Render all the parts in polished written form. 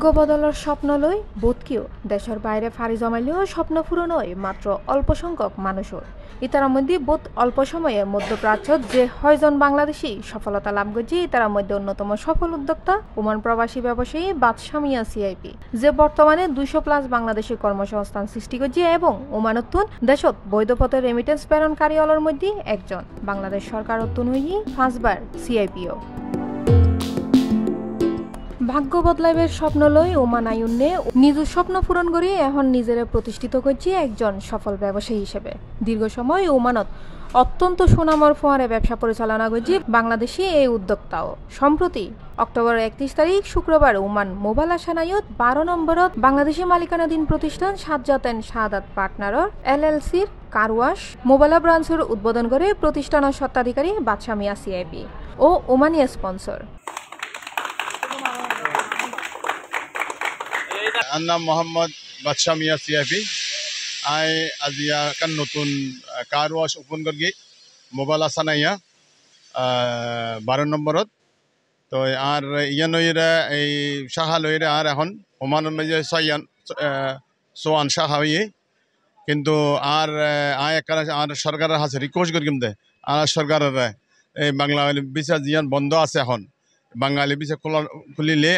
ভাগ্য বদলের স্বপ্ন লই বোধকেও দেশের বাইরে ফাড়ি জমাইলেও স্বপ্ন পূরণ হয় মাত্র অল্প সংখ্যক মানুষের। ইতার মধ্যে বোধ অল্প সময়ে মধ্যপ্রাচ্যত যে ৬ জন বাংলাদেশি সফলতা লাভ করছে ইতার মধ্যে অন্যতম সফল উদ্যোক্তা ওমান প্রবাসী ব্যবসায়ী বাদশা মিয়া সিআইপি, যে বর্তমানে ২০০+ বাংলাদেশি কর্মসংস্থান সৃষ্টি করছে এবং ওমানতুন দেশত বৈধ পথে রেমিটেন্স প্রেরণকারীর মধ্যে একজন। বাংলাদেশ সরকার অতুন হয়ে 5 বার সিআইপিও। ভাগ্য বদলাইবের স্বপ্ন লই ওমান আইনে নিজের স্বপ্ন পূরণ করে এখন নিজের প্রতিষ্ঠিত করছে একজন সফল ব্যবসায়ী হিসেবে। দীর্ঘ সময় ওমানত অত্যন্ত সুনামর ফোয়ারে ব্যবসা পরিচালনা করছে বাংলাদেশি এই উদ্যোক্তাও। সম্প্রতি অক্টোবর 31 তারিখ শুক্রবার ওমান মোবাইল আসানায়ত 12 নম্বরত বাংলাদেশি মালিকানাধীন প্রতিষ্ঠান Sajjad and Shahadat পার্টনারর LLCর car wash mobile ব্রাঞ্চের উদ্বোধন করে প্রতিষ্ঠানের স্বত্বাধিকারী বাদশা মিয়া সিআইপি ও ওমানি স্পন্সর। আমার নাম মোহাম্মদ বাদশা মিয়া সিআইপি। আজিয়া কান নতুন কার ওয়াশ ওপেন করি মোবাইল আসা নাইয়া 12 নম্বরত। তো আর ইয়ানইরা এই শাখা লইরে আর এখন ওমানের মাঝে সোয়ান শাখা হইয়ে কিন্তু আর আর সরকারের হাতে রিকোয়েস্ট করি দে আর সরকারের এই বাংলা ভিসা জিয়ান বন্ধ আছে এখন বাঙালি ভিসা খুলিলে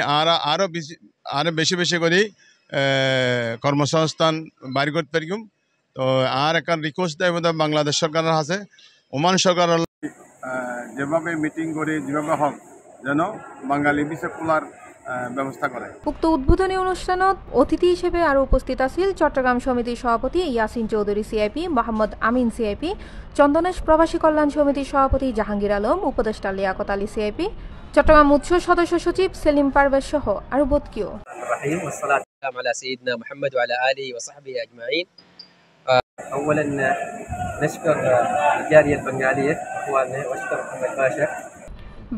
আরো বেশি বেশি করে কর্মসংস্থান বাইর করতে পারিম। তো আর একটা রিকোয়েস্ট দেয় বোধ বাংলাদেশ সরকারের আছে ওমান সরকারের যেভাবে মিটিং করে যেভাবে হোক যেন বাঙালি ভিসা খোলার ব্যবস্থা করে। উক্ত উদ্বোধনী অনুষ্ঠানত অতিথি হিসেবে আরো উপস্থিত আছিল চট্টগ্রাম সমিতির সভাপতি ইয়াসিন চৌধুরী সিআইপি, মোহাম্মদ আমিন সিআইপি, চন্দনেশ প্রবাসী কল্যাণ সমিতির সভাপতি জাহাঙ্গীর আলম, উপদেষ্টা লিয়াকত আলী সিআইপি, চট্টগ্রাম উৎস সদস্য সচিব সেলিম পারভেজ সহ আরো বোধকেও। اولا نشكر الجاليه البنغاليه اخواننا واشكر محمد باشا।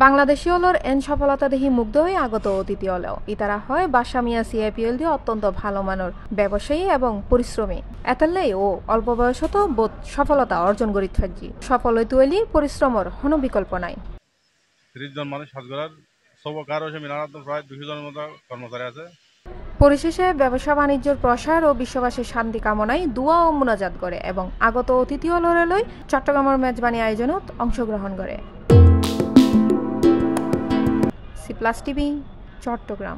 বাংলাদেশি হলর এন সফলতা দেখি মুগ্ধ হয়ে আগত অতিথি হলেও ইতারা হয় বাদশা মিয়া সিআইপিএল দিয়ে অত্যন্ত ভালো মানের ব্যবসায়ী এবং পরিশ্রমী। এতাল্লাই ও অল্প বয়সত বোধ সফলতা অর্জন করি থাকি। সফল হইতে হইলে পরিশ্রমর কোনো বিকল্প নাই। 30 জন মানুষ কাজ করার সব কার হচ্ছে মিলানাত প্রায় 200 জনের মতো কর্মচারী আছে। পরিশেষে ব্যবসা বাণিজ্যের প্রসার ও বিশ্ববাসীর শান্তি কামনায় দোয়া ও মুনাজাত করে এবং আগত অতিথি হলরে চট্টগ্রামের মেজবানি আয়োজনত অংশগ্রহণ করে। C+ TV Chittagong.